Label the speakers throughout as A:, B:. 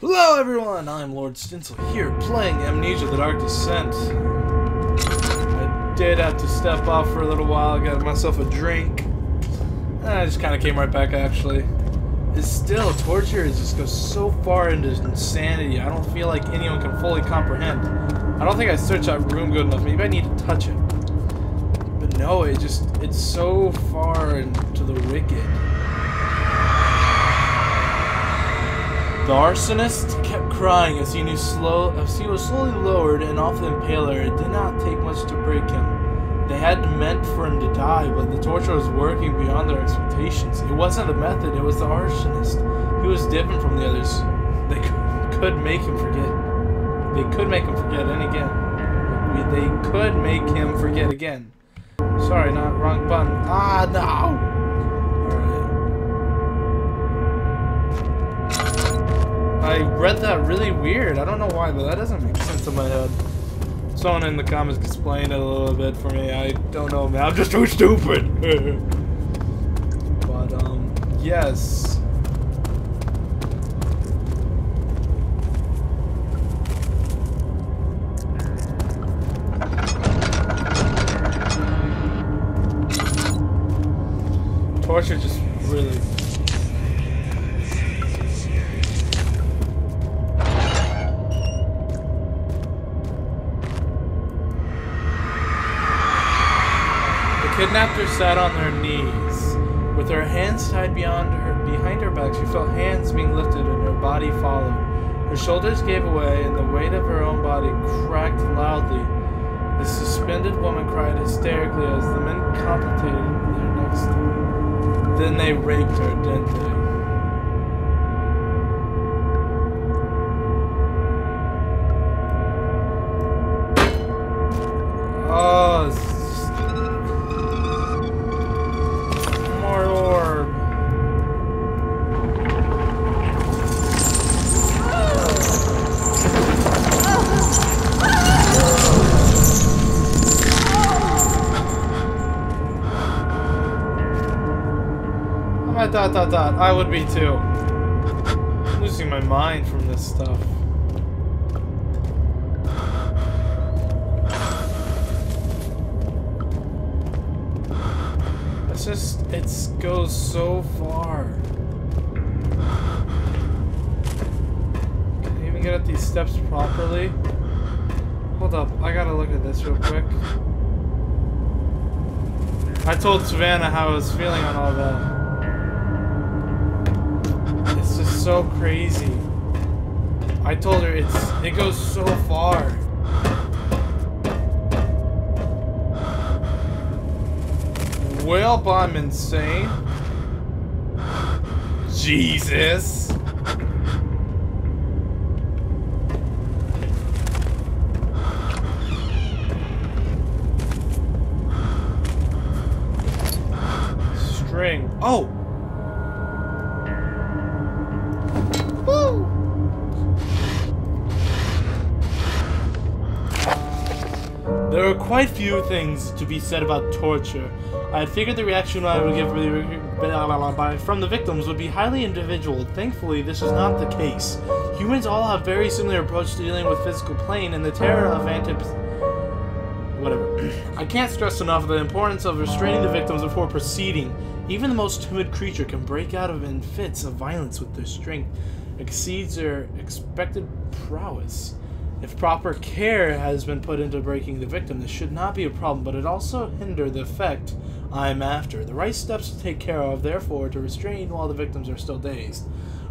A: Hello everyone, I'm Lord Stinsel here playing Amnesia the Dark Descent. I did have to step off for a little while, got myself a drink. And I just kind of came right back actually. It's still, torture just goes so far into insanity, I don't feel like anyone can fully comprehend. I don't think I searched that room good enough, maybe I need to touch it. But no, it's so far into the wicked. The arsonist kept crying as he was slowly lowered and off the impaler. It did not take much to break him. They had meant for him to die, but the torture was working beyond their expectations. It wasn't the method, it was the arsonist. He was different from the others. They could make him forget. They could make him forget and again. They could make him forget again. Sorry, not wrong button. Ah, no! I read that really weird. I don't know why, but that doesn't make sense in my head. Someone in the comments can explain it a little bit for me. I don't know, man. I'm just too stupid. But, yes. Torture just really... The kidnapper sat on her knees. With her hands tied behind her back, she felt hands being lifted and her body followed. Her shoulders gave away and the weight of her own body cracked loudly. The suspended woman cried hysterically as the men contemplated their next. Then they raped her, didn't they? Oh, more orb. I would be too. I'm losing my mind from this stuff. It goes so far. Can I even get at these steps properly? Hold up, I gotta look at this real quick. I told Savannah how I was feeling on all that. It's just so crazy. I told her it goes so far. Well, I'm insane. Jesus. String. Oh. Woo. There are quite few things to be said about torture. I had figured the reaction I would give from the victims would be highly individual. Thankfully, this is not the case. Humans all have very similar approach to dealing with physical pain, and the terror of whatever. I can't stress enough the importance of restraining the victims before proceeding. Even the most timid creature can break out in fits of violence with their strength exceeds their expected prowess. If proper care has been put into breaking the victim, this should not be a problem, but it also hinder the effect I'm after. The right steps to take care of, therefore, to restrain while the victims are still dazed.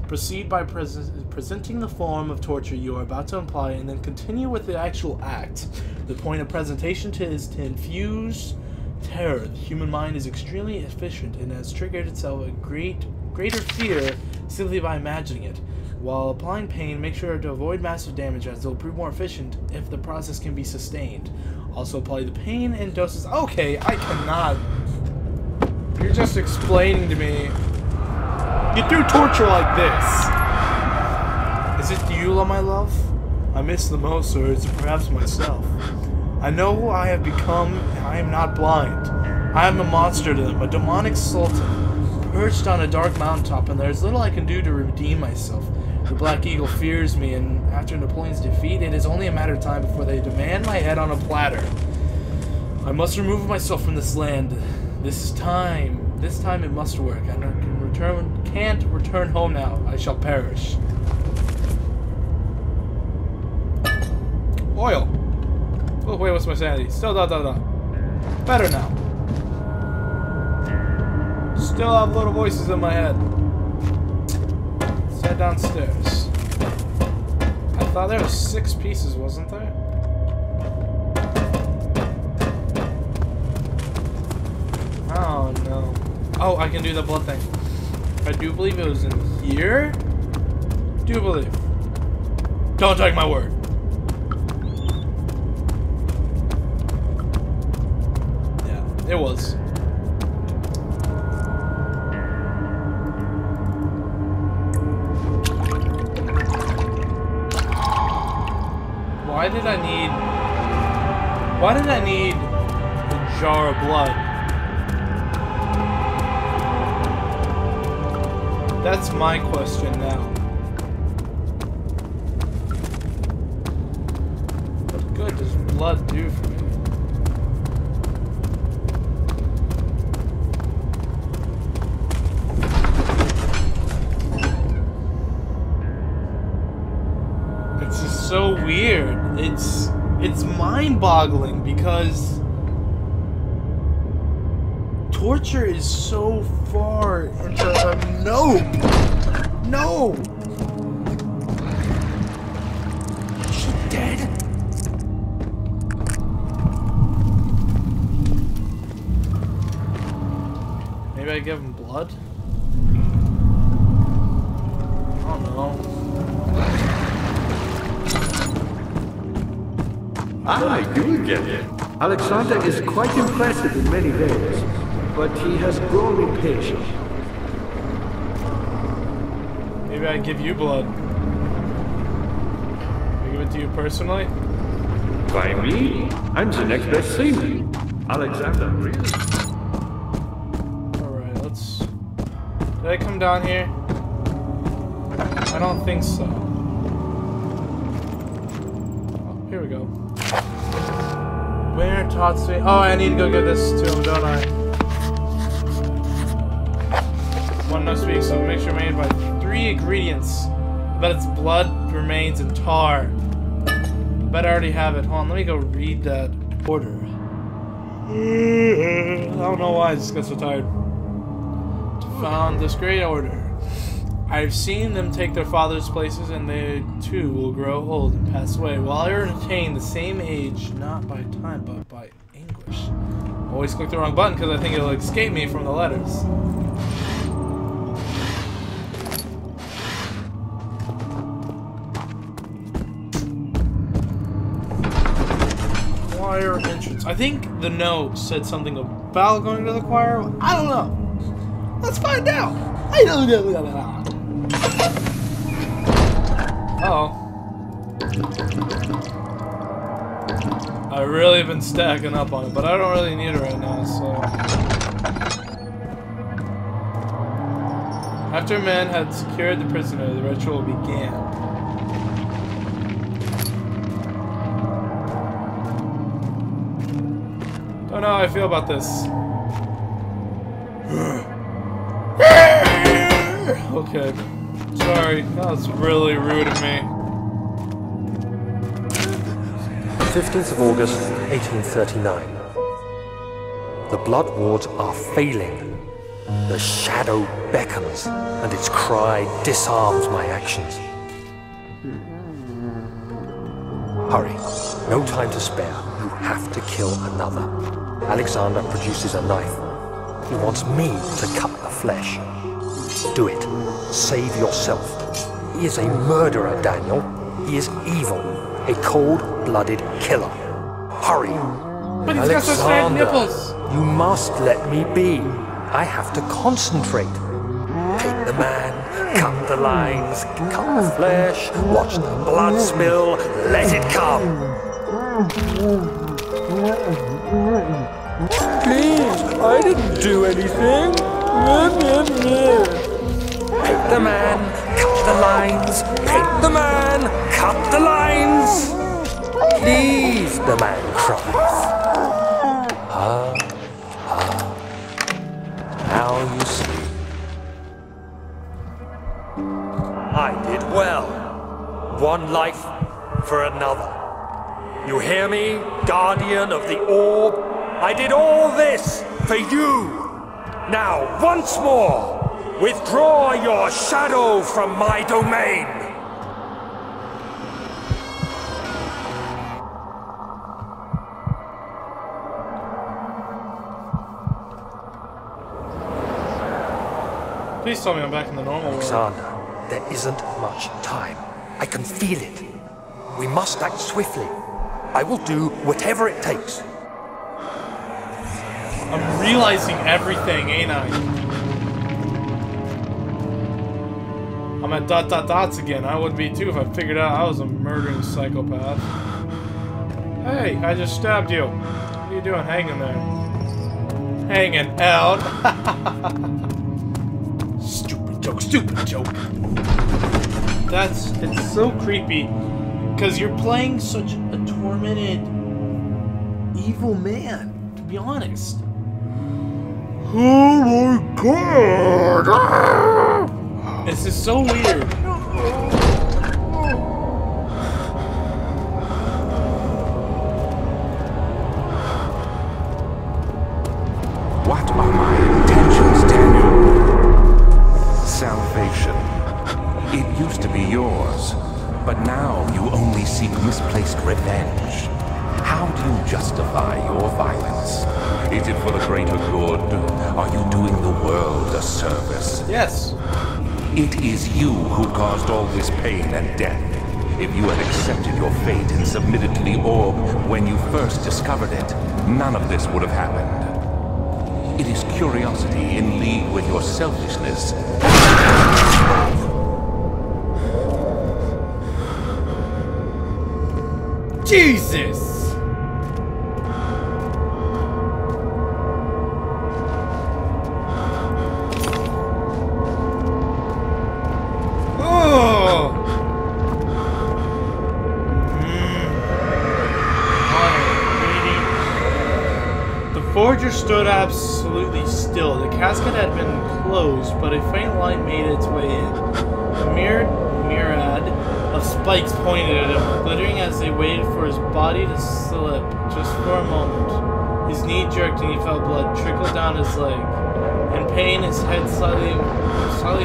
A: Proceed by presenting the form of torture you are about to imply, and then continue with the actual act. The point of presentation is to infuse terror. The human mind is extremely efficient and has triggered itself a greater fear simply by imagining it. While applying pain, make sure to avoid massive damage as it will prove more efficient if the process can be sustained. Also apply the pain in doses. Okay, I cannot. You're just explaining to me. You do torture like this. Is it you, my love? I miss the most, or is it perhaps myself? I know who I have become, and I am not blind. I am a monster to them, a demonic sultan, perched on a dark mountaintop, and there is little I can do to redeem myself. The Black Eagle fears me, and after Napoleon's defeat, it is only a matter of time before they demand my head on a platter. I must remove myself from this land. This time it must work. I can't return home now. I shall perish. Oil. Oh wait, what's my sanity? Still better now. Still have little voices in my head. Let's head downstairs. I thought there was 6 pieces, wasn't there? Oh no. Oh, I can do the blood thing. I do believe it was in here. Do believe. Don't take my word. Yeah, it was. Why did I need a jar of blood? That's my question now. What good does blood do for me? It's just so weird. It's mind-boggling because torture is so far into no. Is she dead? Maybe I give him blood? I don't know.
B: I do get it. Alexander is quite impressive in many ways, but he has grown impatient.
A: Maybe I give you blood. I give it to you personally?
B: By me? I'm the next best thing. Alexander, really?
A: Alright, let's... Did I come down here? I don't think so. Oh, here we go. Where taught me... Oh, I need to go give this to him, don't I? One no speak, so make sure made by 3 ingredients. I bet it's blood, remains, and tar. I bet I already have it. Hold on, let me go read that order. I don't know why, I just got so tired. Found this great order. I've seen them take their father's places, and they too will grow old and pass away, while I retain the same age, not by time, but by English. Always click the wrong button because I think it'll escape me from the letters. Choir entrance. I think the note said something about going to the choir. I don't know. Let's find out. I don't know. Uh-oh. I've really been stacking up on it, but I don't really need it right now, so... After men had secured the prisoner, the ritual began. Don't know how I feel about this. Okay. Sorry, that was really rude of me.
C: 15th of August, 1839. The blood wards are failing. The shadow beckons, and its cry disarms my actions. Hurry. No time to spare. You have to kill another. Alexander produces a knife. He wants me to cut the flesh. Do it. Save yourself. He is a murderer, Daniel. He is evil. A cold-blooded killer. Hurry.
A: But he's got such fat nipples.
C: You must let me be. I have to concentrate. Take the man, cut the lines, cut the flesh, watch the blood spill, let it come. Please, I didn't do anything. Take the man, cut the lines, hit the man, cut the lines. Please, the man cries. Now you see. I did well. One life for another. You hear me, guardian of the orb? I did all this for you. Now, once more, withdraw your shadow from my domain.
A: Please tell me I'm back in the normal world.
C: Alexander, there isn't much time. I can feel it. We must act swiftly. I will do whatever it takes.
A: I'm realizing everything, ain't I? I'm at ... again. I would be too if I figured out I was a murdering psychopath. Hey, I just stabbed you. What are you doing hanging there? Hanging out. Stupid joke. It's so creepy. Because you're playing such a tormented, evil man, to be honest. Oh my god! This is so weird.
D: What are my intentions, Daniel? Salvation. It used to be yours, but now you only seek misplaced revenge. How do you justify your violence? Is it for the greater good? Are you doing the world a service?
A: Yes.
D: It is you who caused all this pain and death. If you had accepted your fate and submitted to the orb when you first discovered it, none of this would have happened. It is curiosity in league with your selfishness.
A: Jesus! The forger stood absolutely still. The casket had been closed, but a faint light made its way in. A myriad of spikes pointed at him, glittering as they waited for his body to slip, just for a moment. His knee jerked and he felt blood trickle down his leg. In pain, his head slightly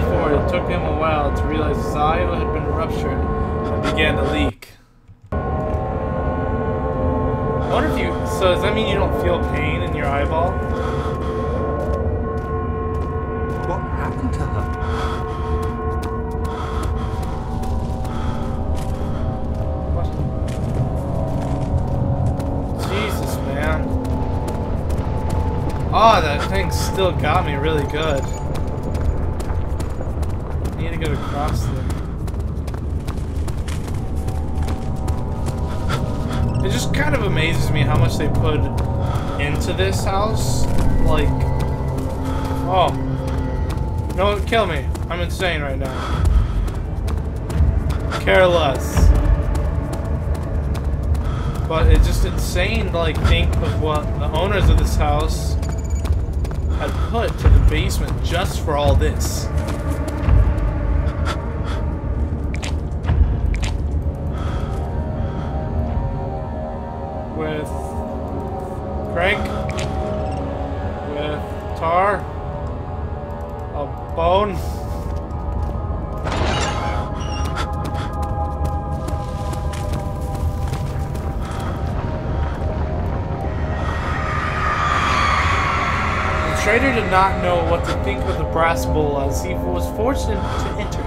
A: forward. It took him a while to realize his eye had been ruptured and began to leak. I wonder if you... So does that mean you don't feel pain in your eyeball?
C: What happened to her?
A: What? Jesus, man. Oh, that thing still got me really good. I need to get across there. It just kind of amazes me how much they put into this house. Like, oh, no, kill me. I'm insane right now. Careless. But it's just insane to like think of what the owners of this house had put to the basement just for all this. With crank, with tar, a bone. The trader did not know what to think of the brass bowl as he was forced to enter it.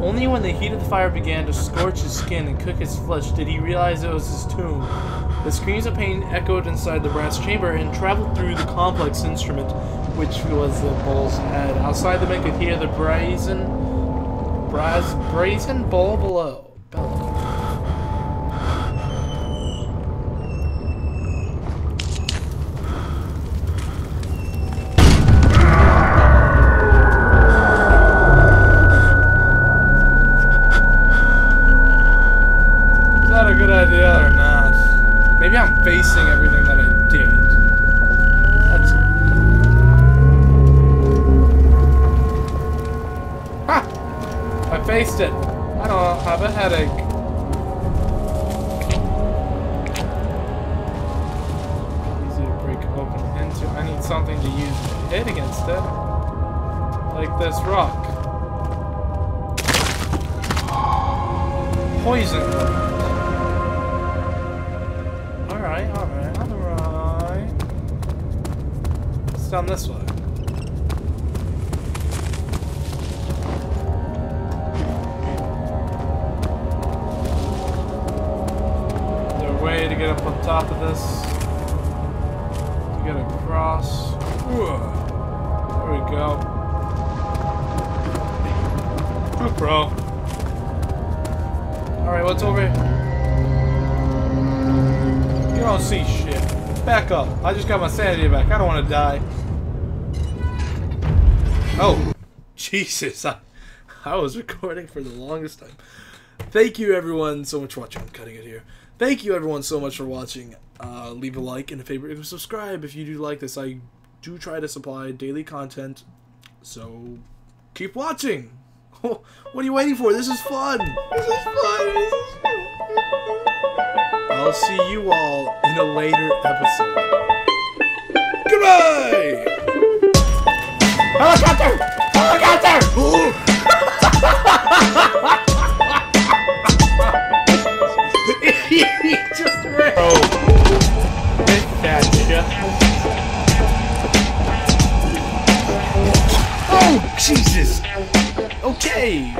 A: Only when the heat of the fire began to scorch his skin and cook his flesh did he realize it was his tomb. The screams of pain echoed inside the brass chamber and traveled through the complex instrument, which was the bull's head. Outside the men could hear the brazen bowl below. facing everything that I did. That's... Ha! I faced it. I don't have a headache. Easy to break open into. I need something to use to hit against it. Like this rock. Poison. Alright. It's down this way. Is there a way to get up on top of this? To get across. There we go. Good, bro. Alright, what's over here? You don't see shit. Back up. I just got my sanity back. I don't want to die. Oh. Jesus. I was recording for the longest time. Thank you everyone so much for watching. I'm cutting it here. Thank you everyone so much for watching. Leave a like and a favorite and subscribe if you do like this. I do try to supply daily content. So keep watching. What are you waiting for? This is fun. This is fun. I'll see you all in a later episode. Goodbye! Helicopter! Helicopter! He just ran. Oh. Gotcha. Oh, Jesus! Okay!